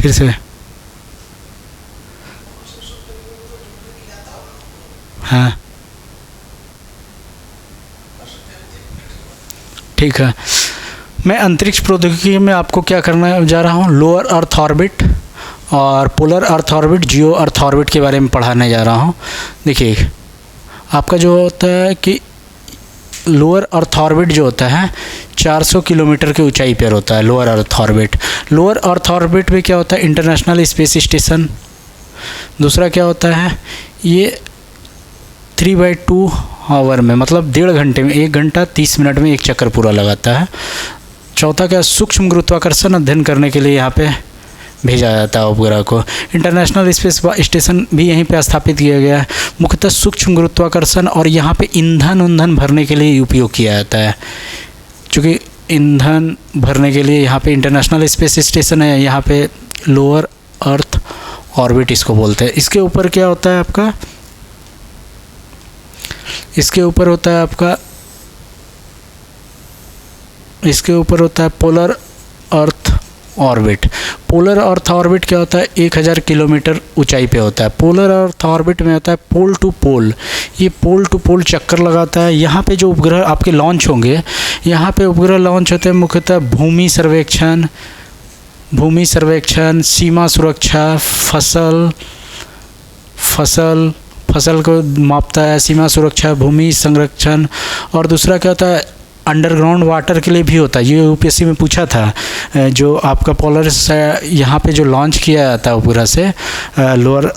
फिर से। हाँ ठीक है, मैं अंतरिक्ष प्रौद्योगिकी में आपको क्या करना जा रहा हूँ, लोअर अर्थ ऑर्बिट और पोलर अर्थ ऑर्बिट, जियो अर्थ ऑर्बिट के बारे में पढ़ाने जा रहा हूँ। देखिए आपका जो होता है कि लोअर अर्थ ऑर्बिट जो होता है 400 किलोमीटर की ऊंचाई पर होता है lower earth orbit. Lower earth orbit में क्या होता है, इंटरनेशनल स्पेस स्टेशन। दूसरा क्या होता है, ये 3/2 आवर में, मतलब 1.5 घंटे में, 1 घंटा 30 मिनट में एक चक्कर पूरा लगाता है। चौथा क्या, सूक्ष्म गुरुत्वाकर्षण अध्ययन करने के लिए यहाँ पे भेजा जाता है उपग्रह को। इंटरनेशनल स्पेस स्टेशन भी यहीं पे स्थापित किया गया है, मुख्यतः सूक्ष्म गुरुत्वाकर्षण और यहाँ पे ईंधन भरने के लिए उपयोग किया जाता है। चूँकि ईंधन भरने के लिए यहाँ पे इंटरनेशनल स्पेस स्टेशन है, यहाँ पे लोअर अर्थ ऑर्बिट इसको बोलते हैं। इसके ऊपर क्या होता है आपका, इसके ऊपर होता है polar earth orbit. Polar earth orbit क्या होता है, 1000 किलोमीटर ऊंचाई पे होता है। पोलर अर्थ ऑर्बिट में होता है पोल टू पोल, ये पोल टू पोल चक्कर लगाता है। यहाँ पे जो उपग्रह आपके लॉन्च होंगे, यहाँ पे उपग्रह लॉन्च होते हैं मुख्यतः भूमि सर्वेक्षण, सीमा सुरक्षा, फसल को मापता है, सीमा सुरक्षा, भूमि संरक्षण। और दूसरा क्या होता है, अंडरग्राउंड वाटर के लिए भी होता है। ये यूपीएससी में पूछा था, जो आपका पोलर यहाँ पे जो लॉन्च किया जाता है उपग्रह से लोअर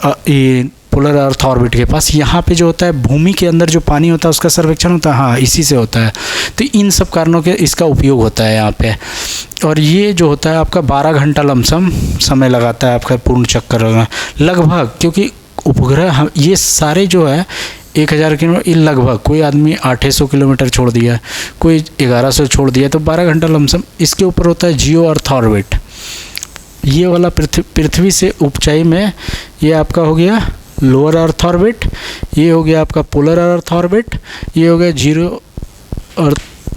पोलर अर्थ ऑर्बिट के पास, यहाँ पे जो होता है भूमि के अंदर जो पानी होता है उसका सर्वेक्षण होता है। हाँ, इसी से होता है। तो इन सब कारणों के इसका उपयोग होता है यहाँ पे। और ये जो होता है आपका 12 घंटा लमसम समय लगाता है आपका पूर्ण चक्कर लगभग, क्योंकि उपग्रह ये सारे जो है 1000 किलोमीटर, लगभग कोई आदमी 800 किलोमीटर छोड़ दिया, कोई 1100 छोड़ दिया, तो 12 घंटा लमसम। इसके ऊपर होता है जियो अर्थ ऑर्बिट, ये वाला पृथ्वी से ऊंचाई में, ये आपका हो गया लोअर अर्थ ऑर्बिट, ये हो गया आपका पोलर अर्थ ऑर्बिट, ये हो गया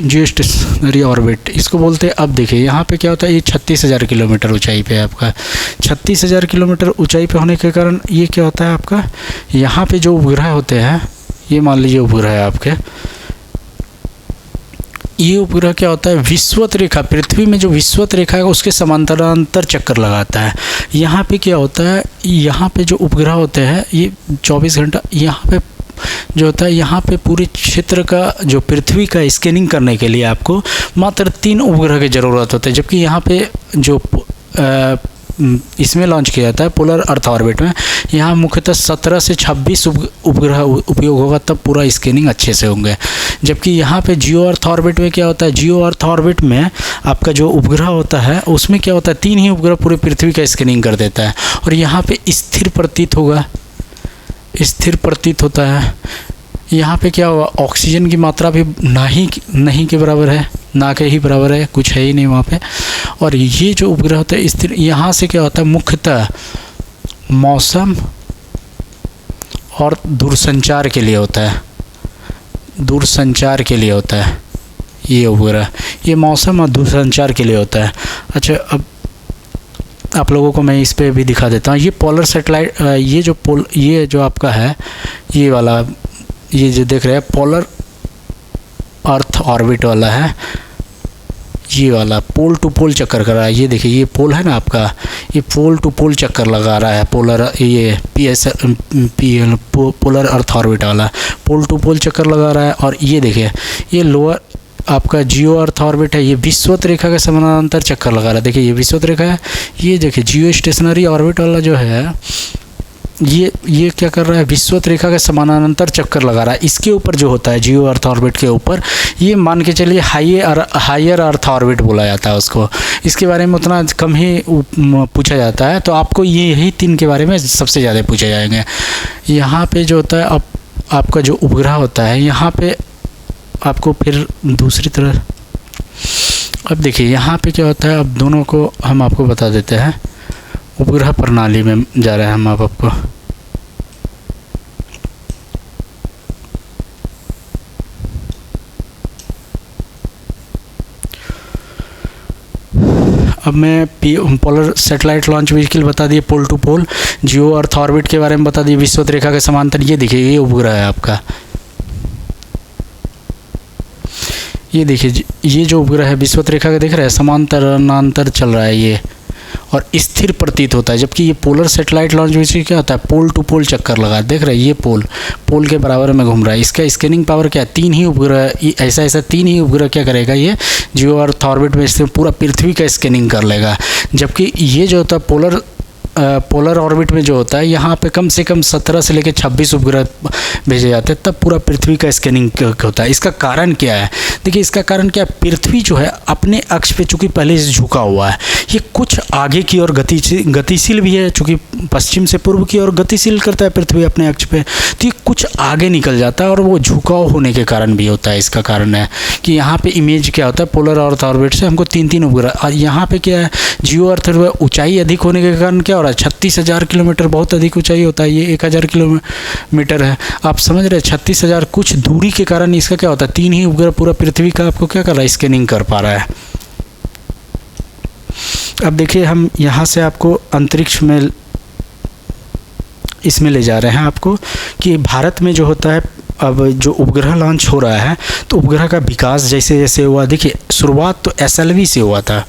जियो स्टेशनरी ऑर्बिट इसको बोलते हैं। अब देखिए यहाँ पे क्या होता है, ये 36,000 किलोमीटर ऊंचाई पे है आपका। 36,000 किलोमीटर ऊंचाई पे होने के कारण ये क्या होता है आपका, यहाँ पे जो उपग्रह होते हैं, ये मान लीजिए उपग्रह है आपके, ये उपग्रह क्या होता है, विषुवत रेखा, पृथ्वी में जो विषुवत रेखा है उसके समांतरांतर चक्कर लगाता है। यहाँ पे क्या होता है, यहाँ पे जो उपग्रह होते हैं ये 24 घंटा, यहाँ पे जो होता है, यहाँ पे पूरे क्षेत्र का जो पृथ्वी का स्कैनिंग करने के लिए आपको मात्र 3 उपग्रह की ज़रूरत होती है। जबकि यहाँ पे जो इसमें लॉन्च किया जाता है पोलर अर्थ ऑर्बिट में, यहाँ मुख्यतः 17 से 26 उपग्रह उपयोग होगा, तब पूरा स्कैनिंग अच्छे से होंगे। जबकि यहाँ पे जियो अर्थ ऑर्बिट में क्या होता है, जियो अर्थ ऑर्बिट में आपका जो उपग्रह होता है उसमें क्या होता है, 3 ही उपग्रह पूरे पृथ्वी का स्कैनिंग कर देता है। और यहाँ पे स्थिर प्रतीत होता है। यहाँ पे क्या हुआ, ऑक्सीजन की मात्रा भी नहीं के बराबर है, ना के ही बराबर है, कुछ है ही नहीं वहाँ पे। और ये जो उपग्रह होता है स्थिर, यहाँ से क्या होता है, मुख्यतः मौसम और दूरसंचार के लिए होता है, ये उपग्रह, ये मौसम और दूरसंचार के लिए होता है। अच्छा, अब आप लोगों को मैं इस पे भी दिखा देता हूँ। ये पोलर सैटेलाइट, ये जो आपका है, ये वाला, ये जो देख रहे हैं पोलर अर्थ ऑर्बिट वाला है, ये वाला पोल टू पोल चक्कर कर रहा है। ये देखिए, ये पोल है ना आपका, ये पोल टू पोल चक्कर लगा रहा है पोलर, ये पोलर अर्थ ऑर्बिट वाला पोल टू पोल चक्कर लगा रहा है। और ये देखिए, ये लोअर आपका जियो अर्थ ऑर्बिट है, ये विषुवत रेखा के समानांतर चक्कर लगा रहा है। देखिए ये विषुवत रेखा है, ये देखिए जियो स्टेशनरी ऑर्बिट वाला जो है, ये क्या कर रहा है, विषुवत रेखा के समानांतर चक्कर लगा रहा है। इसके ऊपर जो होता है जियो अर्थ ऑर्बिट के ऊपर, ये मान के चलिए हायर अर्थ ऑर्बिट बोला जाता है उसको। इसके बारे में उतना कम ही पूछा जाता है, तो आपको यही 3 के बारे में सबसे ज़्यादा पूछे जाएंगे। यहाँ पे जो होता है, अब आपका जो उपग्रह होता है, यहाँ पे आपको फिर दूसरी तरह, अब देखिए यहाँ पे क्या होता है, अब दोनों को हम आपको बता देते हैं। उपग्रह प्रणाली में जा रहे हैं हम आपको। अब मैं पोलर सैटेलाइट लॉन्च व्हीकल बता दिए, pole to pole, Jio earth orbit के बारे में बता दिए, विषुवत रेखा के समांतर। ये देखिए ये उपग्रह है आपका, ये देखिए ये जो उपग्रह है विषुवत रेखा का दिख रहा है, समांतर अनांतर चल रहा है ये, और स्थिर प्रतीत होता है। जबकि ये पोलर सैटेलाइट लॉन्च व्हीकल क्या होता है, पोल टू पोल चक्कर लगा, देख रहे हैं ये पोल के बराबर में घूम रहा है। इसका स्कैनिंग पावर क्या है, 3 ही उपग्रह, ऐसा 3 ही उपग्रह क्या करेगा, ये जियो अर्थ ऑर्बिट में इससे पूरा पृथ्वी का स्कैनिंग कर लेगा। जबकि ये जो होता है पोलर ऑर्बिट में जो होता है, यहाँ पे कम से कम 17 से लेकर 26 उपग्रह भेजे जाते हैं, तब पूरा पृथ्वी का स्कैनिंग होता है। इसका कारण क्या है, देखिए इसका कारण क्या है, पृथ्वी जो है अपने अक्ष पे चूँकि पहले से झुका हुआ है, ये कुछ आगे की ओर गतिशील भी है, चूँकि पश्चिम से पूर्व की ओर गतिशील करता है पृथ्वी अपने अक्ष पे, तो ये कुछ आगे निकल जाता है, और वो झुकाव होने के कारण भी होता है। इसका कारण है कि यहाँ पे इमेज क्या होता है, पोलर अर्थ ऑर्बिट से हमको 3 उपग्रह, और यहाँ पे क्या है, जियो अर्थ ऊंचाई अधिक होने के कारण क्या हो रहा है, 36,000 किलोमीटर बहुत अधिक ऊंचाई होता है, ये 1000 किलोमीटर है। आप समझ रहे हैं, 36,000 कुछ दूरी के कारण इसका क्या होता है, 3 ही उपग्रह पूरा पृथ्वी का आपको क्या कर रहा है, स्कैनिंग कर पा रहा है। अब देखिए हम यहाँ से आपको अंतरिक्ष में इसमें ले जा रहे हैं आपको, कि भारत में जो होता है, अब जो उपग्रह लॉन्च हो रहा है, तो उपग्रह का विकास जैसे जैसे हुआ, देखिए शुरुआत तो SLV से हुआ था।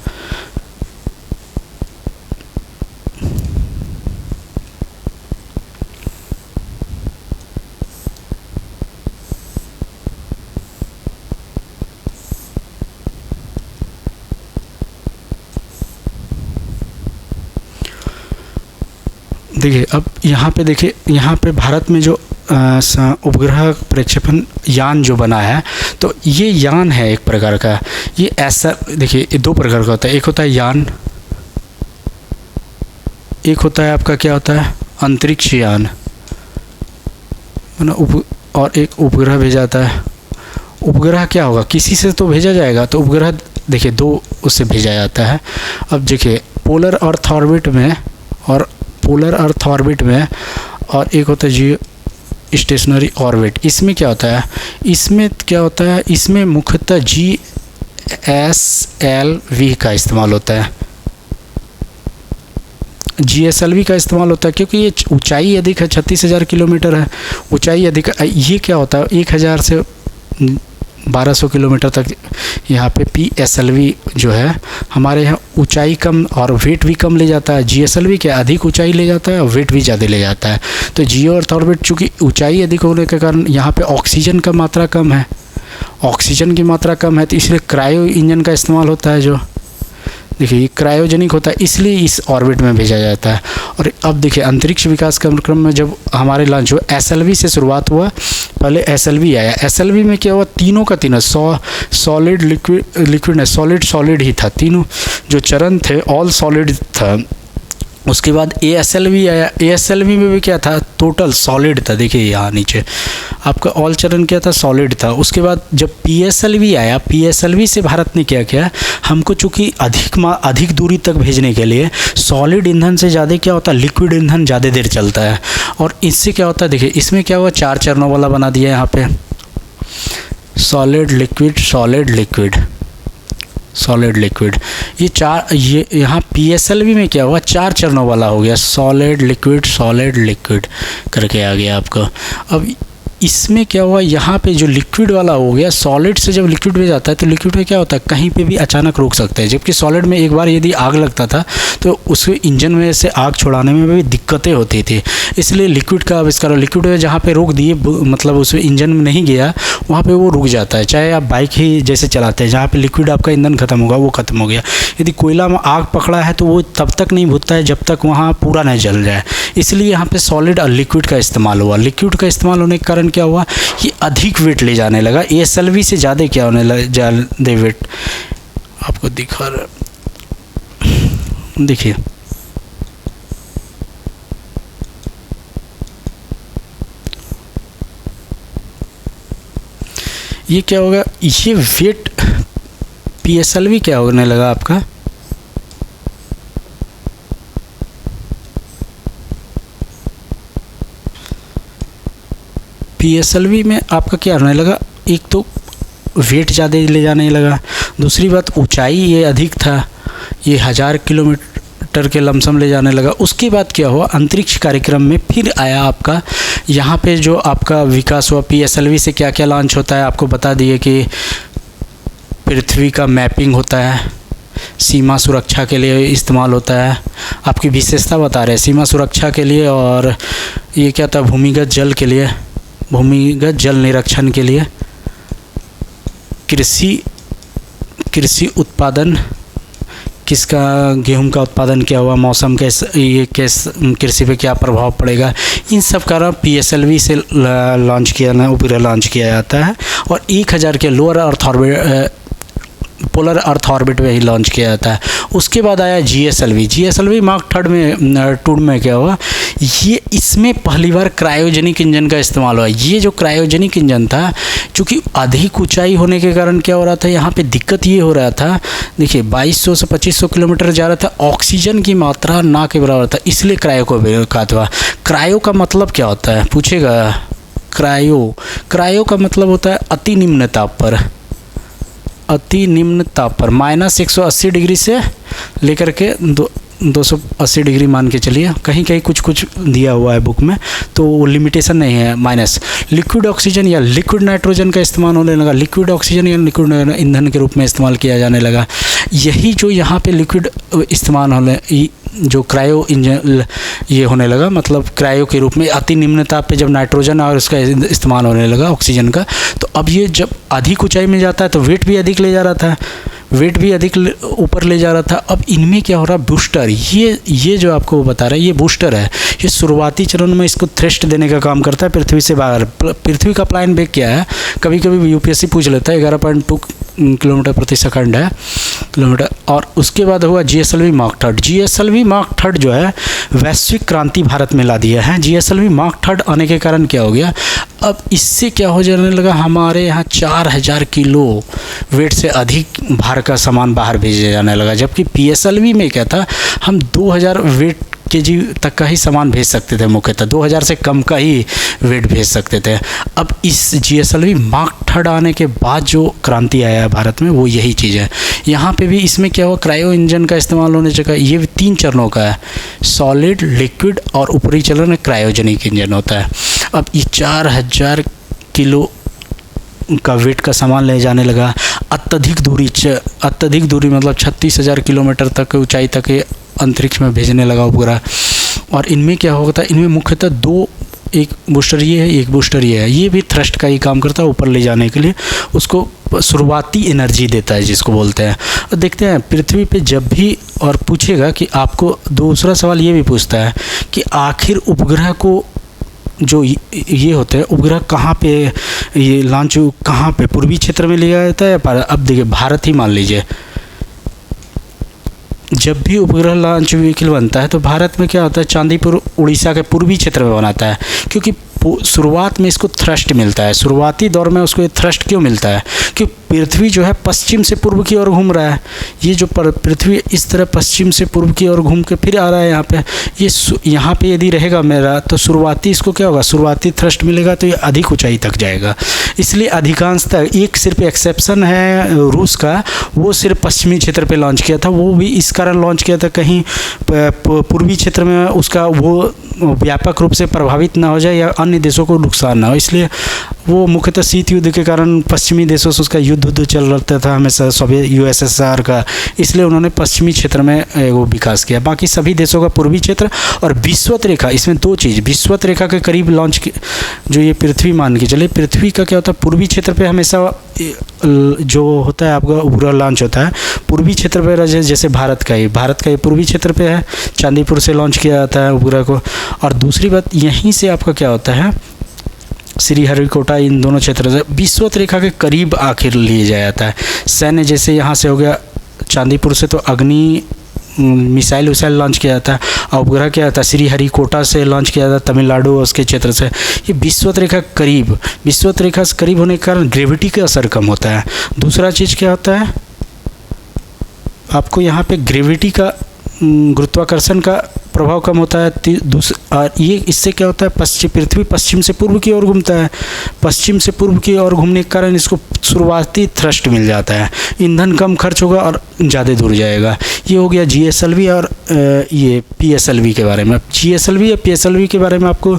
देखिए अब यहाँ पे देखिए, यहाँ पे भारत में जो उपग्रह प्रक्षेपण यान जो बना है, तो ये यान है एक प्रकार का। ये ऐसा देखिए, ये 2 प्रकार का होता है, एक होता है यान, एक होता है आपका क्या होता है, अंतरिक्ष यान, और एक उपग्रह भेजा जाता है। उपग्रह क्या होगा, किसी से तो भेजा जाएगा, तो उपग्रह देखिए 2 उससे भेजा जाता है। अब देखिए पोलर अर्थ ऑर्बिट में और एक होता है जियो स्टेशनरी ऑर्बिट। इसमें क्या होता है, इसमें मुख्यतः GSLV का इस्तेमाल होता है, GSLV का इस्तेमाल होता है, क्योंकि ये ऊंचाई अधिक है, 36,000 किलोमीटर है ऊंचाई अधिक। ये क्या होता है, 1000 से 1200 किलोमीटर तक यहाँ पे PSLV जो है हमारे यहाँ ऊंचाई कम और वेट भी कम ले जाता है। GSLV क्या अधिक ऊंचाई ले जाता है और वेट भी ज़्यादा ले जाता है। तो जियो अर्थ ऑर्बिट चूँकि ऊंचाई अधिक होने के कारण यहाँ पे ऑक्सीजन की मात्रा कम है, तो इसलिए क्रायो इंजन का इस्तेमाल होता है। जो देखिए ये क्रायोजेनिक होता है, इसलिए इस ऑर्बिट में भेजा जाता है। और अब देखिए अंतरिक्ष विकास कार्यक्रम में जब हमारे लॉन्च हुआ, SLV से शुरुआत हुआ, पहले SLV आया। SLV में क्या हुआ, तीनों का तीनों सॉलिड लिक्विड है, सॉलिड ही था, तीनों जो चरण थे ऑल सॉलिड था। उसके बाद ASLV आया, ASLV में भी क्या था, टोटल सॉलिड था। देखिए यहाँ नीचे आपका ऑल चरण क्या था, सॉलिड था। उसके बाद जब PSLV आया, PSLV से भारत ने क्या किया, हमको चूँकि अधिक दूरी तक भेजने के लिए सॉलिड ईंधन से ज़्यादा क्या होता है, लिक्विड ईंधन ज़्यादा देर चलता है। और इससे क्या होता है, देखिए इसमें क्या हुआ, 4 चरणों वाला बना दिया यहाँ पे, सॉलिड लिक्विड। ये यहाँ PSLV में क्या हुआ, 4 चरणों वाला हो गया, सॉलिड लिक्विड करके आ गया आपको। अब इसमें क्या हुआ, यहाँ पे जो लिक्विड वाला हो गया, सॉलिड से जब लिक्विड में जाता है तो लिक्विड में क्या होता है, कहीं पे भी अचानक रुक सकता है। जबकि सॉलिड में एक बार यदि आग लगता था तो उसके इंजन में से आग छुड़ाने में भी दिक्कतें होती थी, इसलिए लिक्विड का आविष्कार। लिक्विड में जहाँ पे रोक दिए, मतलब उसमें इंजन में नहीं गया, वहाँ पर वो रुक जाता है। चाहे आप बाइक ही जैसे चलाते हैं, जहाँ पर लिक्विड आपका ईंधन खत्म होगा, वो खत्म हो गया। यदि कोयला में आग पकड़ा है तो वो तब तक नहीं भुजता है जब तक वहाँ पूरा नहीं जल जाए। इसलिए यहाँ पे सॉलिड और लिक्विड का इस्तेमाल हुआ। लिक्विड का इस्तेमाल होने के कारण क्या हुआ, ये अधिक वेट ले जाने लगा। ASLV से ज़्यादा क्या होने लगा, ज़्यादा वेट आपको दिखा रहा, देखिए ये क्या होगा, ये वेट PSLV क्या होने लगा आपका, PSLV में आपका क्या होने लगा, एक तो वेट ज़्यादा ले जाने लगा, दूसरी बात ऊंचाई ये अधिक था, ये 1000 किलोमीटर के लमसम ले जाने लगा। उसके बाद क्या हुआ, अंतरिक्ष कार्यक्रम में फिर आया आपका यहाँ पे जो आपका विकास हुआ, PSLV से क्या क्या लॉन्च होता है आपको बता दिए कि पृथ्वी का मैपिंग होता है, सीमा सुरक्षा के लिए इस्तेमाल होता है, आपकी विशेषता बता रहे हैं सीमा सुरक्षा के लिए, और ये क्या था भूमिगत जल के लिए, भूमिगत जल निरीक्षण के लिए, कृषि उत्पादन, किसका गेहूं का उत्पादन क्या हुआ, मौसम ये कृषि पे क्या प्रभाव पड़ेगा, इन सब का PSLV से लॉन्च किया उपग्रह लॉन्च किया जाता है। और 1000 के lower earth orbit polar earth orbit में ही लॉन्च किया जाता है। उसके बाद आया GSLV मार्क 2 में क्या हुआ, ये इसमें पहली बार क्रायोजेनिक इंजन का इस्तेमाल हुआ। ये जो क्रायोजेनिक इंजन था, चूँकि अधिक ऊंचाई होने के कारण क्या हो रहा था, यहाँ पे दिक्कत ये हो रहा था, देखिए 2200 से 2500 किलोमीटर जा रहा था, ऑक्सीजन की मात्रा ना के बराबर था, इसलिए क्रायो को कहा था। क्रायो का मतलब क्या होता है पूछेगा, क्रायो का मतलब होता है अति निम्न ताप पर, अति निम्न ताप पर -180 डिग्री से लेकर के 280 डिग्री मान के चलिए, कहीं कहीं कुछ दिया हुआ है बुक में, तो वो लिमिटेशन नहीं है माइनस। लिक्विड ऑक्सीजन या लिक्विड नाइट्रोजन का इस्तेमाल होने लगा, लिक्विड ऑक्सीजन या लिक्विड ईंधन के रूप में इस्तेमाल किया जाने लगा। यही जो यहाँ पे लिक्विड इस्तेमाल होने, जो क्रायो इंजन ये होने लगा, मतलब क्रायो के रूप में अति निम्न ताप पे जब नाइट्रोजन और उसका इस्तेमाल होने लगा ऑक्सीजन का, तो अब ये जब अधिक ऊंचाई में जाता है तो वेट भी अधिक ले जा रहा था, वेट भी अधिक ऊपर ले जा रहा था। अब इनमें क्या हो रहा है, बूस्टर, ये जो आपको बता रहा है ये बूस्टर है, ये शुरुआती चरण में इसको थ्रस्ट देने का काम करता है पृथ्वी से बाहर। पृथ्वी का प्लान वेग क्या है, कभी कभी UPSC पूछ लेता है, 11.2 किलोमीटर प्रति सेकंड है किलोमीटर। और उसके बाद हुआ GSLV मार्क 3 जो है वैश्विक क्रांति भारत में ला दिया है। GSLV मार्क 3 आने के कारण क्या हो गया, अब इससे क्या हो जाने लगा, हमारे यहाँ 4000 किलो वेट से अधिक भार का सामान बाहर भेजे जाने लगा, जबकि PSLV में क्या था, हम 2000 वेट kg तक का ही सामान भेज सकते थे, मुख्यतः 2000 से कम का ही वेट भेज सकते थे। अब इस GSLV मार्क 3 आने के बाद जो क्रांति आया है भारत में, वो यही चीज़ है। यहाँ पे भी इसमें क्या हुआ, क्रायो इंजन का इस्तेमाल होने चुका। ये 3 चरणों का है, सॉलिड, लिक्विड और ऊपरी चरण में क्रायोजेनिक इंजन होता है। अब ये 4000 किलो का वेट का सामान ले जाने लगा। अत्यधिक दूरी मतलब 36,000 किलोमीटर तक ऊंचाई तक ये अंतरिक्ष में भेजने लगा उपग्रह। और इनमें क्या होता है, इनमें मुख्यतः 2, एक बूस्टर ये है, एक बूस्टर ये है। ये भी थ्रस्ट का ही काम करता है ऊपर ले जाने के लिए, उसको शुरुआती एनर्जी देता है जिसको बोलते हैं। देखते हैं पृथ्वी पे जब भी, और पूछेगा कि आपको दूसरा सवाल ये भी पूछता है कि आखिर उपग्रह को जो ये होते हैं उपग्रह कहाँ पे ये लॉन्च, कहाँ पे पूर्वी क्षेत्र में लिया जाता है। अब देखिए भारत ही मान लीजिए, जब भी उपग्रह लॉन्च व्हीकल बनता है तो भारत में क्या होता है, चांदीपुर उड़ीसा के पूर्वी क्षेत्र में बनाता है, क्योंकि शुरुआत में इसको थ्रस्ट मिलता है। शुरुआती दौर में उसको ये थ्रस्ट क्यों मिलता है, कि पृथ्वी जो है पश्चिम से पूर्व की ओर घूम रहा है। ये जो पृथ्वी इस तरह पश्चिम से पूर्व की ओर घूम के फिर आ रहा है यहाँ पे, ये यहाँ पे यदि रहेगा मेरा, तो शुरुआती इसको क्या होगा, शुरुआती थ्रस्ट मिलेगा तो ये अधिक ऊंचाई तक जाएगा। इसलिए अधिकांशतः एक सिर्फ एक्सेप्शन है रूस का, वो सिर्फ पश्चिमी क्षेत्र पे लॉन्च किया था। वो भी इस कारण लॉन्च किया था कहीं पूर्वी क्षेत्र में उसका वो व्यापक रूप से प्रभावित ना हो जाए या अन्य देशों को नुकसान ना हो, इसलिए वो मुख्यतः शीत युद्ध के कारण पश्चिमी देशों से उसका युद्ध चल रहा था हमेशा, सोवियत USSR का, इसलिए उन्होंने पश्चिमी क्षेत्र में वो विकास किया। बाकी सभी देशों का पूर्वी क्षेत्र और विषुवत रेखा, इसमें 2 चीज़, विषुवत रेखा के करीब लॉन्च जो ये पृथ्वी मान के चले, पृथ्वी का क्या होता है पूर्वी क्षेत्र पे हमेशा जो होता है आपका उपग्रह लॉन्च होता है पूर्वी क्षेत्र पे, जैसे भारत का ये पूर्वी क्षेत्र पे है, चांदीपुर से लॉन्च किया जाता है उपग्रह को। और दूसरी बात, यहीं से आपका क्या होता है, श्रीहरिकोटा, इन दोनों क्षेत्रों से विषुवत रेखा के करीब आखिर लिए जाया जाता है। सैन्य जैसे यहाँ से हो गया चांदीपुर से, तो अग्नि मिसाइल विसाइल लॉन्च किया जाता है। और उपग्रह क्या होता है, श्रीहरिकोटा से लॉन्च किया जाता है, तमिलनाडु उसके क्षेत्र से। ये विषुवत रेखा करीब, विषुवत रेखा से करीब होने के कारण ग्रेविटी का असर कम होता है। दूसरा चीज़ क्या होता है, आपको यहाँ पे ग्रेविटी का, गुरुत्वाकर्षण का प्रभाव कम होता है। और ये इससे क्या होता है, पृथ्वी पश्चिम से पूर्व की ओर घूमता है। पश्चिम से पूर्व की ओर घूमने के कारण इसको शुरुआती थ्रस्ट मिल जाता है, ईंधन कम खर्च होगा और ज़्यादा दूर जाएगा। ये हो गया GSLV और ये PSLV के बारे में। GSLV या PSLV के बारे में आपको,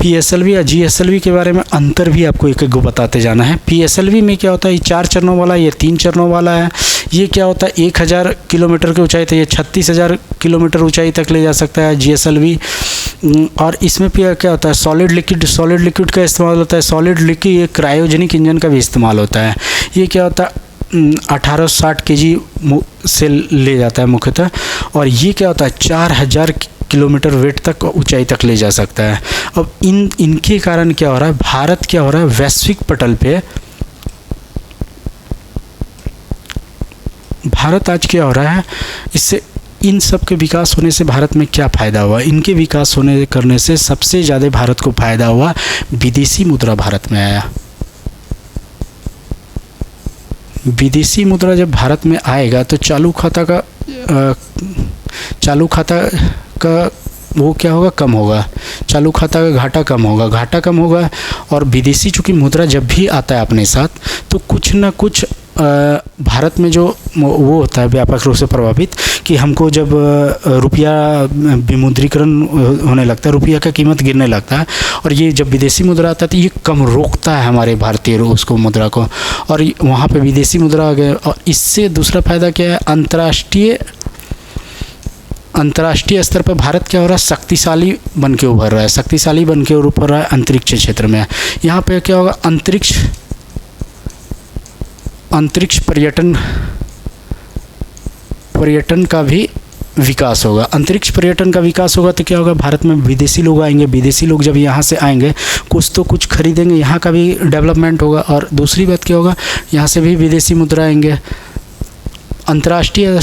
PSLV या GSLV के बारे में अंतर भी आपको एक एक को बताते जाना है। PSLV में क्या होता है, ये 4 चरणों वाला, ये 3 चरणों वाला है। ये क्या होता है, 1000 किलोमीटर की ऊंचाई तक, ये 36,000 किलोमीटर ऊंचाई तक ले जा सकता है GSLV। और इसमें क्या होता है, सॉलिड लिक्विड का इस्तेमाल होता है। सॉलिड लिक्विड, ये क्रायोजेनिक इंजन का भी इस्तेमाल होता है। ये क्या होता है, 1860 kg से ले जाता है मुख्यतः। और ये क्या होता है, 4000 किलोमीटर वेट तक ऊंचाई तक ले जा सकता है। अब इनके कारण क्या हो रहा है, भारत क्या हो रहा है, वैश्विक पटल पे भारत आज क्या हो रहा है, इससे इन सब के विकास होने से भारत में क्या फ़ायदा हुआ। इनके विकास करने से सबसे ज़्यादा भारत को फ़ायदा हुआ, विदेशी मुद्रा भारत में आया। विदेशी मुद्रा जब भारत में आएगा तो चालू खाता का वो क्या होगा, कम होगा। चालू खाता का घाटा कम होगा। और विदेशी चूँकि मुद्रा जब भी आता है अपने साथ, तो कुछ ना कुछ भारत में जो वो होता है व्यापक रूप से प्रभावित, कि हमको जब रुपया विमुद्रीकरण होने लगता है, रुपया का कीमत गिरने लगता है, और ये जब विदेशी मुद्रा आता है तो ये कम रोकता है हमारे भारतीय उसको मुद्रा को, और वहाँ पे विदेशी मुद्रा आ गया। और इससे दूसरा फ़ायदा क्या है, अंतर्राष्ट्रीय स्तर पर भारत क्या हो रहा है, शक्तिशाली बन के उभर रहा है अंतरिक्ष क्षेत्र में। यहाँ पे क्या होगा, अंतरिक्ष पर्यटन का भी विकास होगा। अंतरिक्ष पर्यटन का विकास होगा तो क्या होगा, भारत में विदेशी लोग आएंगे। विदेशी लोग जब यहाँ से आएंगे, कुछ खरीदेंगे, यहाँ का भी डेवलपमेंट होगा। और दूसरी बात क्या होगा, यहाँ से भी विदेशी मुद्रा आएंगे। अंतर्राष्ट्रीय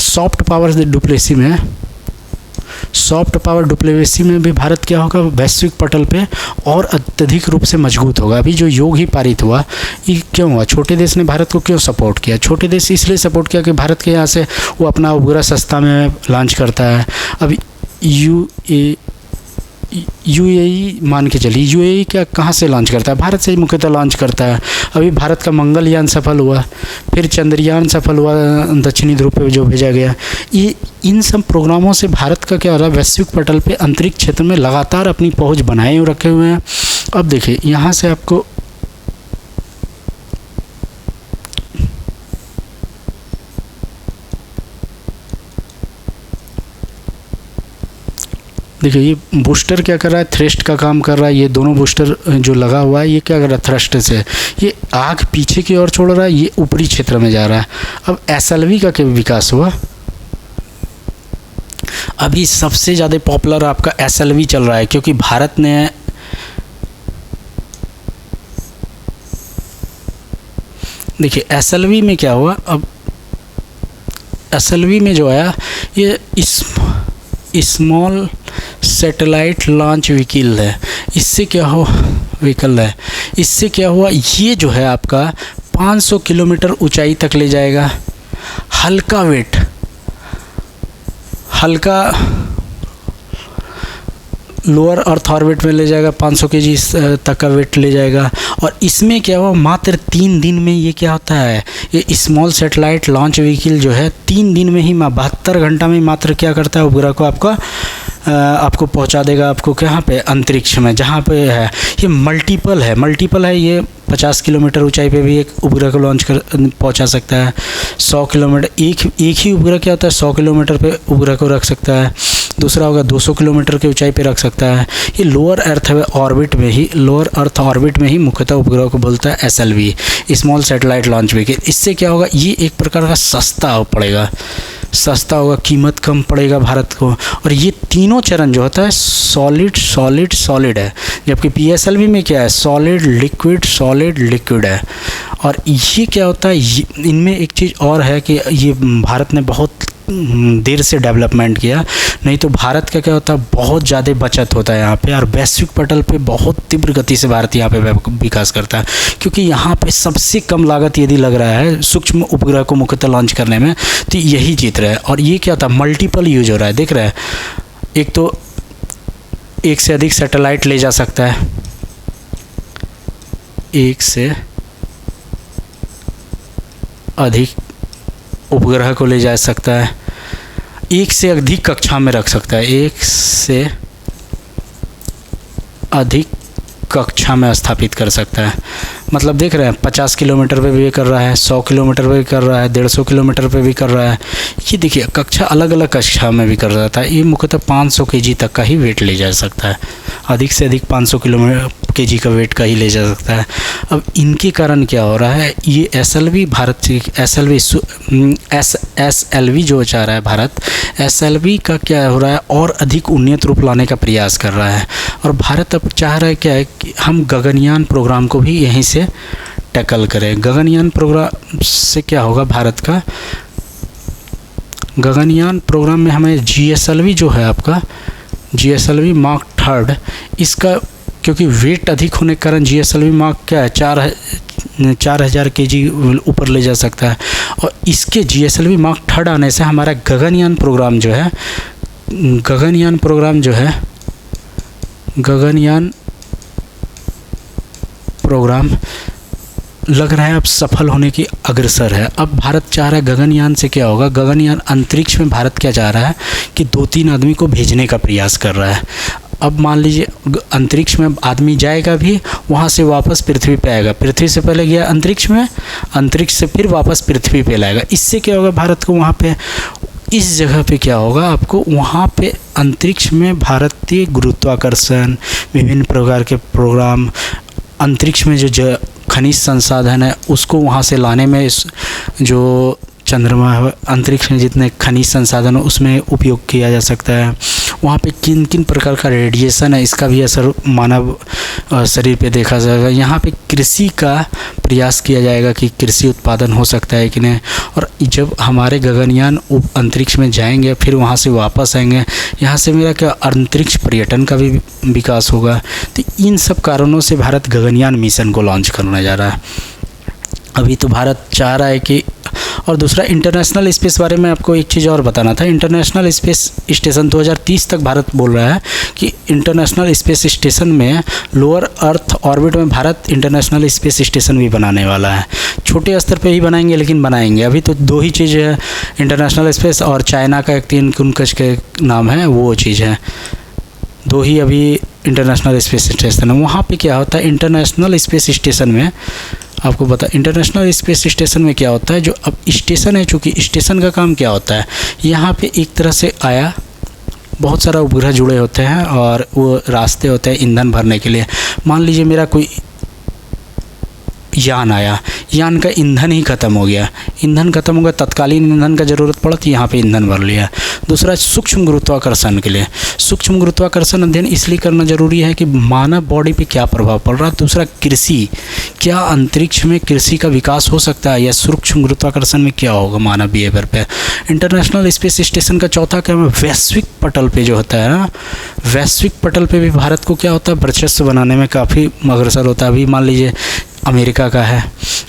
सॉफ्ट पावर डिप्लोमेसी में भी भारत क्या होगा, वैश्विक पटल पे और अत्यधिक रूप से मजबूत होगा। अभी जो योग ही पारित हुआ, ये क्यों हुआ, छोटे देश ने भारत को क्यों सपोर्ट किया। छोटे देश इसलिए सपोर्ट किया कि भारत के यहाँ से वो अपना उपग्रह सस्ता में लॉन्च करता है। अब UAE मान के चलिए, UAE क्या कहाँ से लॉन्च करता है, भारत से ही मुख्यतः लॉन्च करता है। अभी भारत का मंगलयान सफल हुआ, फिर चंद्रयान सफल हुआ, दक्षिणी ध्रुव पे जो भेजा गया। ये इन सब प्रोग्रामों से भारत का क्या हो रहा है, वैश्विक पटल पे अंतरिक्ष क्षेत्र में लगातार अपनी पहुँच बनाए रखे हुए हैं। अब देखिए यहाँ से आपको देखिए, ये बूस्टर क्या कर रहा है, थ्रस्ट का काम कर रहा है। ये दोनों बूस्टर जो लगा हुआ है, ये क्या कर रहा है, थ्रस्ट से ये आग पीछे की ओर छोड़ रहा है, ये ऊपरी क्षेत्र में जा रहा है। अब SLV का क्या विकास हुआ, अभी सबसे ज़्यादा पॉपुलर आपका SLV चल रहा है, क्योंकि भारत ने देखिए SLV में क्या हुआ। अब SLV में जो आया, ये स्मॉल सैटेलाइट लॉन्च व्हीकल है। इससे क्या हुआ, ये जो है आपका 500 किलोमीटर ऊंचाई तक ले जाएगा। हल्का लोअर अर्थ ऑर्बिट में ले जाएगा, 500 kg तक का वेट ले जाएगा। और इसमें क्या हुआ, मात्र 3 दिन में ये क्या होता है, ये स्मॉल सैटेलाइट लॉन्च व्हीकल जो है 3 दिन में ही 72 घंटा में मात्र क्या करता है, उपग्रह को आपको पहुंचा देगा, आपको कहाँ पे, अंतरिक्ष में, जहाँ पे है। ये मल्टीपल है, ये 50 किलोमीटर ऊंचाई पे भी एक उपग्रह को पहुंचा सकता है। 100 किलोमीटर, एक ही उपग्रह क्या होता है, 100 किलोमीटर पे उपग्रह को रख सकता है। दूसरा होगा 200 किलोमीटर की ऊंचाई पे रख सकता है। ये लोअर अर्थ ऑर्बिट में ही मुख्यतः उपग्रह को बोलता है SLV, small satellite launch vehicle. इससे क्या होगा, ये एक प्रकार का सस्ता होगा, कीमत कम पड़ेगा भारत को। और ये तीनों चरण जो होता है सॉलिड है, जबकि PSLV में क्या है, सॉलिड लिक्विड है। और ये क्या होता है, इनमें एक चीज़ और है कि ये भारत ने बहुत देर से डेवलपमेंट किया, नहीं तो भारत का क्या होता है, बहुत ज़्यादा बचत होता है यहाँ पे। और वैश्विक पटल पे बहुत तीव्र गति से भारत यहाँ पे विकास करता है, क्योंकि यहाँ पे सबसे कम लागत यदि लग रहा है सूक्ष्म उपग्रह को मुख्यतः लॉन्च करने में, तो यही चित्र है। और ये क्या होता है, मल्टीपल यूज हो रहा है, देख रहे हैं, एक तो एक से अधिक सैटेलाइट ले जा सकता है, एक से अधिक उपग्रह को ले जा सकता है, एक से अधिक कक्षा में रख सकता है, एक से अधिक कक्षा में स्थापित कर सकता है। मतलब देख रहे हैं 50 किलोमीटर पे भी कर रहा है, 100 किलोमीटर पे भी कर रहा है, 150 किलोमीटर पे भी कर रहा है। ये देखिए कक्षा अलग अलग कक्षा में भी कर रहा था। ये मुख्यतः 500 केजी तक का ही वेट ले जा सकता है, अधिक से अधिक 500 केजी का वेट का ही ले जा सकता है। अब इनके कारण क्या हो रहा है, ये SLV भारत से SLV जो चाह रहा है भारत, SLV का क्या हो रहा है और अधिक उन्नत रूप लाने का प्रयास कर रहा है। और भारत अब चाह रहा है क्या है कि हम गगनयान प्रोग्राम को भी यहीं से टैकल करें। गगनयान प्रोग्राम से क्या होगा, भारत का गगनयान प्रोग्राम में हमें GSLV जो है आपका GSLV मार्क 3, इसका क्योंकि वेट अधिक होने के कारण GSLV मार्क क्या है 4000 केजी ऊपर ले जा सकता है। और इसके GSLV मार्क 3 आने से हमारा गगनयान प्रोग्राम लग रहा है अब सफल होने की अग्रसर है। अब भारत चाह रहा है गगनयान से क्या होगा, गगनयान अंतरिक्ष में भारत क्या चाह रहा है कि 2-3 आदमी को भेजने का प्रयास कर रहा है। अब मान लीजिए अंतरिक्ष में आदमी जाएगा भी, वहाँ से वापस पृथ्वी पे आएगा, पृथ्वी से पहले गया अंतरिक्ष में, अंतरिक्ष से फिर वापस पृथ्वी पे लाएगा। इससे क्या होगा, भारत को वहाँ पे इस जगह पे क्या होगा, आपको वहाँ पे अंतरिक्ष में भारतीय गुरुत्वाकर्षण, विभिन्न प्रकार के प्रोग्राम, अंतरिक्ष में जो खनिज संसाधन है उसको वहाँ से लाने में, जो चंद्रमा अंतरिक्ष में जितने खनिज संसाधन है उसमें उपयोग किया जा सकता है। वहाँ पे किन किन प्रकार का रेडिएशन है, इसका भी असर मानव शरीर पे देखा जाएगा। यहाँ पे कृषि का प्रयास किया जाएगा कि कृषि उत्पादन हो सकता है कि नहीं। और जब हमारे गगनयान अंतरिक्ष में जाएंगे फिर वहाँ से वापस आएंगे, यहाँ से मेरा क्या अंतरिक्ष पर्यटन का भी विकास होगा। तो इन सब कारणों से भारत गगनयान मिशन को लॉन्च करने जा रहा है। अभी तो भारत चाह रहा है कि, और दूसरा इंटरनेशनल स्पेस बारे में आपको एक चीज़ और बताना था। इंटरनेशनल स्पेस स्टेशन 2030 तक भारत बोल रहा है कि इंटरनेशनल स्पेस स्टेशन में लोअर अर्थ ऑर्बिट में भारत इंटरनेशनल स्पेस स्टेशन भी बनाने वाला है। छोटे स्तर पे ही बनाएंगे लेकिन बनाएंगे। अभी तो 2 ही चीज़ है, इंटरनेशनल स्पेस और चाइना का एक 3 कुनकश के नाम है, वो चीज़ है। 2 ही अभी इंटरनेशनल स्पेस स्टेशन है। वहाँ पे क्या होता है, इंटरनेशनल स्पेस स्टेशन में आपको पता, इंटरनेशनल स्पेस स्टेशन में क्या होता है, जो अब स्टेशन है, चूँकि स्टेशन का काम क्या होता है, यहाँ पे एक तरह से आया, बहुत सारा उपग्रह जुड़े होते हैं और वो रास्ते होते हैं ईंधन भरने के लिए। मान लीजिए मेरा कोई यान आया, यान का ईंधन ही ख़त्म हो गया, ईंधन ख़त्म हो गया, तत्कालीन ईंधन का ज़रूरत पड़ा तो यहाँ पे ईंधन भर लिया। दूसरा सूक्ष्म गुरुत्वाकर्षण के लिए, सूक्ष्म गुरुत्वाकर्षण अध्ययन इसलिए करना ज़रूरी है कि मानव बॉडी पे क्या प्रभाव पड़ रहा है। दूसरा कृषि, क्या अंतरिक्ष में कृषि का विकास हो सकता है या सूक्ष्म गुरुत्वाकर्षण में क्या होगा मानव बिहेवियर पे। इंटरनेशनल स्पेस स्टेशन का चौथा क्या है, वैश्विक पटल पे जो होता है ना, वैश्विक पटल पे भी भारत को क्या होता है, वर्चस्व बनाने में काफ़ी अग्रसर होता है। अभी मान लीजिए अमेरिका का है,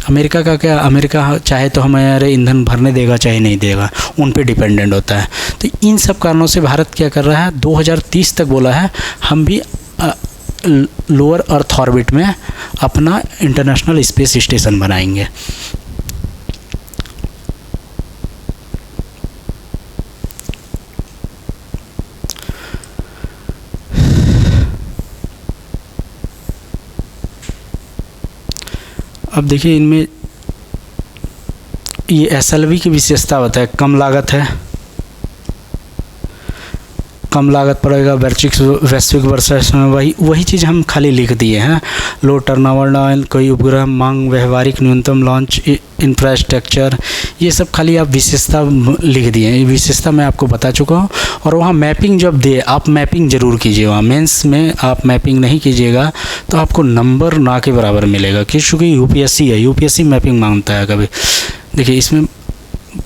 अमेरिका का क्या, अमेरिका चाहे तो हमारे ईंधन भरने देगा चाहे नहीं देगा, उन पे डिपेंडेंट होता है। तो इन सब कारणों से भारत क्या कर रहा है, 2030 तक बोला है हम भी लोअर अर्थ ऑर्बिट में अपना इंटरनेशनल स्पेस स्टेशन बनाएंगे। अब देखिए इनमें ये SLV की विशेषता होता है, कम लागत है, कम लागत पड़ेगा, वैश्विक वर्षा में वही चीज़ हम खाली लिख दिए हैं। लो टर्नओवर, कोई उपग्रह मांग, व्यवहारिक न्यूनतम लॉन्च इंफ्रास्ट्रक्चर, ये सब खाली आप विशेषता लिख दिए हैं। ये विशेषता मैं आपको बता चुका हूँ। और वहाँ मैपिंग जब दे, आप मैपिंग ज़रूर कीजिए। वहाँ मेंस में आप मैपिंग नहीं कीजिएगा तो आपको नंबर ना के बराबर मिलेगा, क्योंकि UPSC है, UPSC मैपिंग मांगता है कभी। देखिए इसमें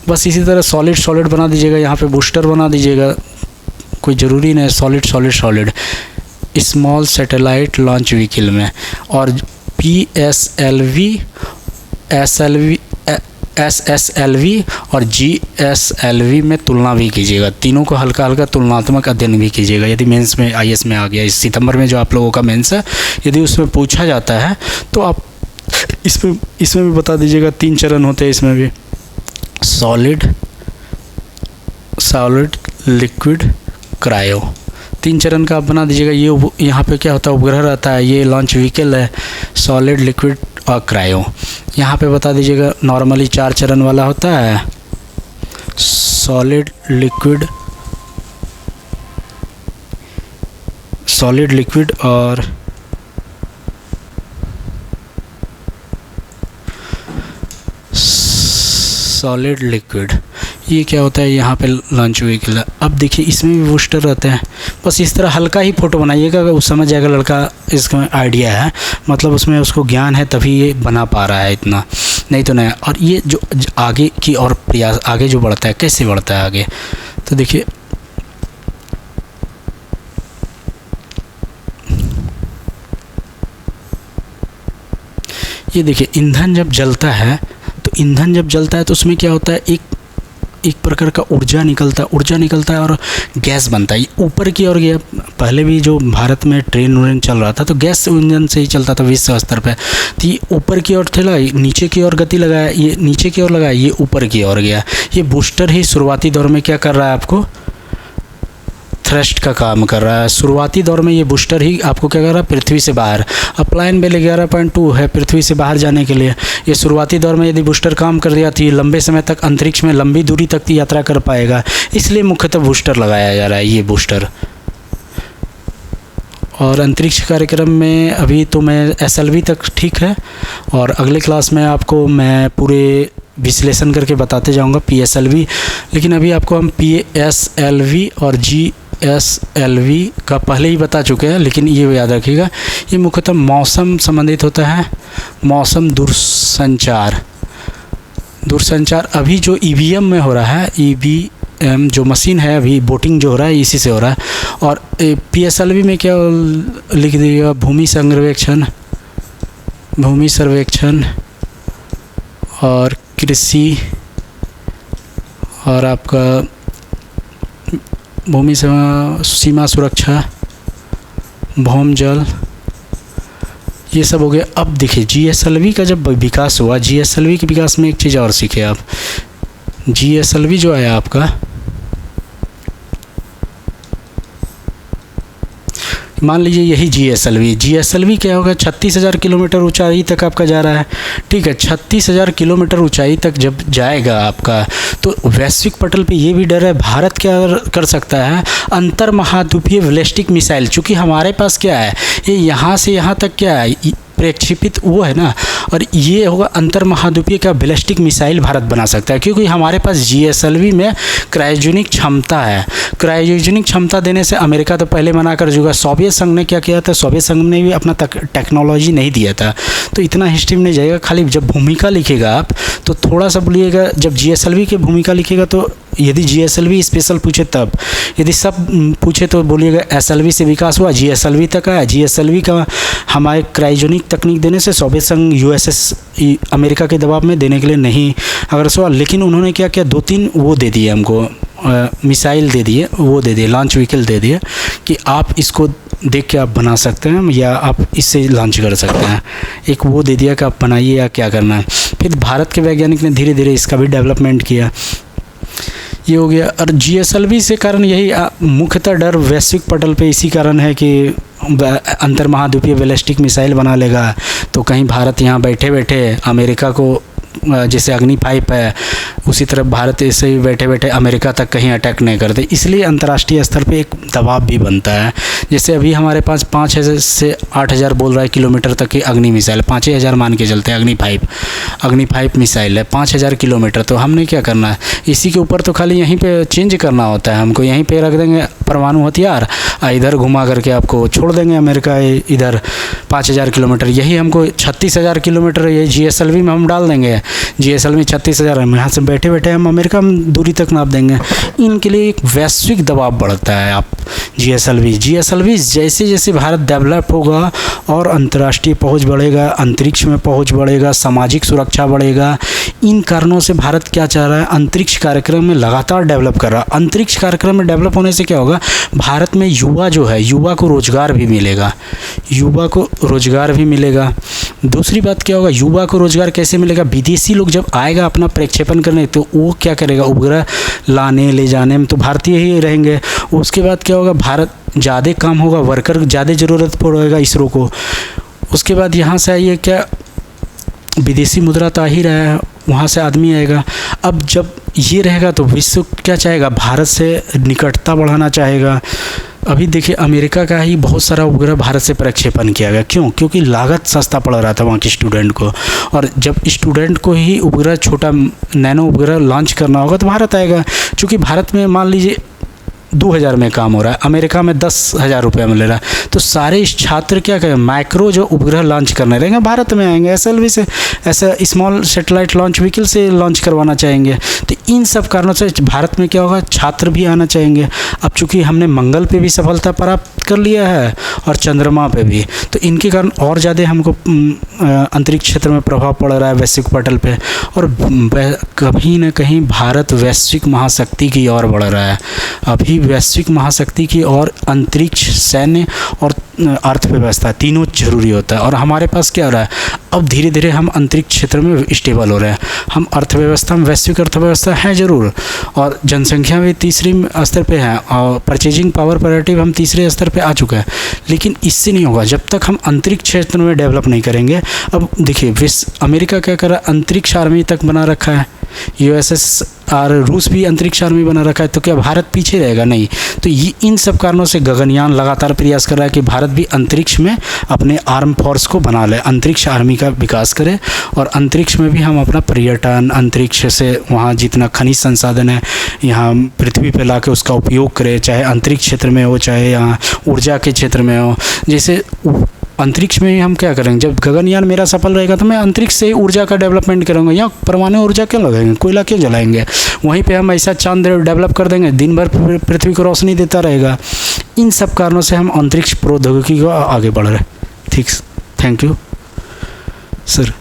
बस इसी तरह सॉलिड बना दीजिएगा, यहाँ पे बूस्टर बना दीजिएगा, कोई ज़रूरी नहीं solid small satellite launch vehicle में। और PSLV USSLV और GSLV में तुलना भी कीजिएगा। तीनों को हल्का हल्का तुलनात्मक अध्ययन भी कीजिएगा। यदि मेंस में IAS में आ गया, इस सितंबर में जो आप लोगों का मेंस है, यदि उसमें पूछा जाता है तो आप इसमें भी बता दीजिएगा। 3 चरण होते हैं इसमें भी, सॉलिड, लिक्विड, क्रायो। 3 चरण का आप बना दीजिएगा। ये यहाँ पे क्या होता है, उपग्रह रहता है, ये लॉन्च व्हीकल है, सॉलिड, लिक्विड और क्रायो। यहाँ पे बता दीजिएगा नॉर्मली 4 चरण वाला होता है, सॉलिड, लिक्विड और सॉलिड लिक्विड। ये क्या होता है, यहाँ पे लॉन्च व्हीकल है। अब देखिए इसमें भी बूस्टर रहते हैं। बस इस तरह हल्का ही फ़ोटो बनाइएगा, उस समझ जाएगा लड़का इसका आइडिया है, मतलब उसमें उसको ज्ञान है तभी ये बना पा रहा है, इतना नहीं तो नहीं। और ये जो आगे की और प्रयास, आगे जो बढ़ता है, कैसे बढ़ता है आगे, तो देखिए ये देखिए ईंधन जब जलता है तो उसमें क्या होता है, एक प्रकार का ऊर्जा निकलता है और गैस बनता है, ऊपर की ओर गया। पहले भी जो भारत में ट्रेन चल रहा था तो गैस इंजन से ही चलता था विश्व स्तर पे। तो ये ऊपर की ओर थे, नीचे की ओर गति लगाया, ये नीचे की ओर लगाया, ये ऊपर की ओर गया। ये बूस्टर ही शुरुआती दौर में क्या कर रहा है, आपको थ्रस्ट का काम कर रहा है। शुरुआती दौर में ये बूस्टर ही आपको क्या कर रहा है, पृथ्वी से बाहर। अपलाइन बेल 11.2 है पृथ्वी से बाहर जाने के लिए। ये शुरुआती दौर में यदि बूस्टर काम कर दिया तो ये लंबे समय तक अंतरिक्ष में लंबी दूरी तक की यात्रा कर पाएगा, इसलिए मुख्यतः बूस्टर लगाया जा रहा है, ये बूस्टर। और अंतरिक्ष कार्यक्रम में अभी तो मैं SLV तक ठीक है, और अगले क्लास में आपको मैं पूरे विश्लेषण करके बताते जाऊंगा PSLV। लेकिन अभी आपको हम PSLV और GSLV का पहले ही बता चुके हैं, लेकिन ये याद रखिएगा ये मुख्यतः मौसम संबंधित होता है। मौसम दूरसंचार अभी जो EVM में हो रहा है, EVM जो मशीन है अभी बोटिंग जो हो रहा है इसी से हो रहा है। और PSLV में क्या लिख दीजिएगा, भूमि सर्वेक्षण और कृषि, और आपका भूमि सीमा सुरक्षा, भौम जल, ये सब हो गया। अब देखिए GSLV का जब विकास हुआ, GSLV के विकास में एक चीज़ और सीखे आप। GSLV जो आया आपका, मान लीजिए यही GSLV क्या होगा, 36,000 किलोमीटर ऊंचाई तक आपका जा रहा है, ठीक है। 36,000 किलोमीटर ऊंचाई तक जब जाएगा आपका, तो वैश्विक पटल पे ये भी डर है, भारत क्या कर सकता है, अंतर महाद्वीपीय बैलिस्टिक मिसाइल। चूँकि हमारे पास क्या है, ये यहाँ से यहाँ तक क्या है, प्रक्षेपित वो है ना, और ये होगा अंतर महाद्वीपीय का बैलिस्टिक मिसाइल भारत बना सकता है, क्योंकि हमारे पास GSLV में क्रायोजेनिक क्षमता है। क्रायोजेनिक क्षमता देने से अमेरिका तो पहले मना कर चुका। सोवियत संघ ने क्या किया था, सोवियत संघ ने भी अपना टेक्नोलॉजी नहीं दिया था। तो इतना हिस्ट्री में नहीं जाएगा, खाली जब भूमिका लिखेगा आप तो थोड़ा सा बोलिएगा। जब GSLV की भूमिका लिखेगा तो यदि GSLV स्पेशल पूछे तब, यदि सब पूछे तो बोलिएगा SLV से विकास हुआ, GSLV तक आया। GSLV का हमारे क्रायोजेनिक तकनीक देने से सोवियत संघ USS अमेरिका के दबाव में देने के लिए नहीं अगर सवाल, लेकिन उन्होंने क्या किया, 2-3 वो दे दिए हमको, मिसाइल दे दिए, वो दे दिए, लॉन्च व्हीकल दे दिए कि आप इसको देख के आप बना सकते हैं या आप इससे लॉन्च कर सकते हैं। एक वो दे दिया कि आप बनाइए या क्या करना है। फिर भारत के वैज्ञानिक ने धीरे धीरे इसका भी डेवलपमेंट किया, ये हो गया। और GSLV से कारण यही मुख्यतः डर वैश्विक पटल पे इसी कारण है कि अंतर महाद्वीपीय बैलिस्टिक मिसाइल बना लेगा तो कहीं भारत यहाँ बैठे बैठे अमेरिका को, जैसे अग्नि 5 है उसी तरह भारत ऐसे ही बैठे बैठे अमेरिका तक कहीं अटैक नहीं करते, इसलिए अंतर्राष्ट्रीय स्तर पे एक दबाव भी बनता है। जैसे अभी हमारे पास 5,000 से 8,000 बोल रहा है किलोमीटर तक की अग्नि मिसाइल, 5,000 मान के चलते हैं। अग्नि 5 मिसाइल है 5,000 किलोमीटर, तो हमने क्या करना है, इसी के ऊपर तो खाली यहीं पे चेंज करना होता है हमको, यहीं पे रख देंगे परमाणु हथियार, इधर घुमा करके आपको छोड़ देंगे अमेरिका इधर 5,000 किलोमीटर। यही हमको 36,000 किलोमीटर ये GSLV में हम डाल देंगे, GSLV 36,000 हम यहाँ से बैठे बैठे हम अमेरिका में दूरी तक नाप देंगे। इनके लिए एक वैश्विक दबाव बढ़ता है। आप GSLV जैसे जैसे भारत डेवलप होगा और अंतर्राष्ट्रीय पहुंच बढ़ेगा, अंतरिक्ष में पहुंच बढ़ेगा, सामाजिक सुरक्षा बढ़ेगा, इन कारणों से भारत क्या चाह रहा है, अंतरिक्ष कार्यक्रम में लगातार डेवलप कर रहा है। अंतरिक्ष कार्यक्रम में डेवलप होने से क्या होगा, भारत में युवा जो है, युवा को रोजगार भी मिलेगा, युवा को रोजगार भी मिलेगा। दूसरी बात क्या होगा, युवा को रोजगार कैसे मिलेगा, विदेशी लोग जब आएगा अपना प्रक्षेपण करने तो वो क्या करेगा, उपग्रह लाने ले जाने में तो भारतीय ही रहेंगे। उसके बाद क्या होगा, भारत ज़्यादा काम होगा, वर्कर ज़्यादा ज़रूरत पड़ेगा इसरो को। उसके बाद यहाँ से आइए, क्या विदेशी मुद्रा तो आ ही रहा है, वहाँ से आदमी आएगा। अब जब ये रहेगा तो विश्व क्या चाहेगा, भारत से निकटता बढ़ाना चाहेगा। अभी देखिए अमेरिका का ही बहुत सारा उपग्रह भारत से प्रक्षेपण किया गया, क्यों, क्योंकि लागत सस्ता पड़ रहा था वहाँ के स्टूडेंट को। और जब स्टूडेंट को ही उपग्रह, छोटा नैनो उपग्रह लॉन्च करना होगा तो भारत आएगा। क्योंकि भारत में मान लीजिए 2000 में काम हो रहा है, अमेरिका में 10,000 रुपये में ले रहा है, तो सारे छात्र क्या करें, माइक्रो जो उपग्रह लॉन्च करने रहेंगे भारत में आएंगे, SLV से, ऐसा स्मॉल सैटेलाइट लॉन्च व्हीकल से लॉन्च करवाना चाहेंगे। तो इन सब कारणों से भारत में क्या होगा, छात्र भी आना चाहेंगे। अब चूँकि हमने मंगल पे भी सफलता प्राप्त कर लिया है और चंद्रमा पे भी, तो इनके कारण और ज़्यादा हमको अंतरिक्ष क्षेत्र में प्रभाव पड़ रहा है वैश्विक पटल पे। और कहीं ना कहीं भारत वैश्विक महाशक्ति की ओर बढ़ रहा है। अभी वैश्विक महाशक्ति की ओर अंतरिक्ष, सैन्य और अर्थव्यवस्था तीनों जरूरी होता है। और हमारे पास क्या हो रहा है, अब धीरे धीरे हम अंतरिक्ष क्षेत्र में स्टेबल हो रहे हैं। हम अर्थव्यवस्था में, वैश्विक अर्थव्यवस्था है ज़रूर, और जनसंख्या भी तीसरी स्तर पे है, और परचेजिंग पावर पैरिटी हम तीसरे स्तर पे आ चुका है। लेकिन इससे नहीं होगा जब तक हम अंतरिक्ष क्षेत्र में डेवलप नहीं करेंगे। अब देखिए अमेरिका क्या कर रहा है, अंतरिक्ष आर्मी तक बना रखा है, USSR रूस भी अंतरिक्ष आर्मी बना रखा है, तो क्या भारत पीछे रहेगा, नहीं। तो ये इन सब कारणों से गगनयान लगातार प्रयास कर रहा है कि भारत भी अंतरिक्ष में अपने आर्म फोर्स को बना ले, अंतरिक्ष आर्मी का विकास करे, और अंतरिक्ष में भी हम अपना पर्यटन, अंतरिक्ष से वहाँ जितना खनिज संसाधन है यहाँ पृथ्वी पर ला के उसका उपयोग करें, चाहे अंतरिक्ष क्षेत्र में हो, चाहे यहाँ ऊर्जा के क्षेत्र में हो। जैसे अंतरिक्ष में हम क्या करेंगे, जब गगनयान मेरा सफल रहेगा तो मैं अंतरिक्ष से ऊर्जा का डेवलपमेंट करूँगा। यहाँ परमाणु ऊर्जा क्यों लगाएंगे, कोयला क्यों जलाएंगे, वहीं पे हम ऐसा चांद डेवलप कर देंगे, दिन भर पृथ्वी को रोशनी देता रहेगा। इन सब कारणों से हम अंतरिक्ष प्रौद्योगिकी को आगे बढ़ रहे हैं। ठीक, थैंक यू सर।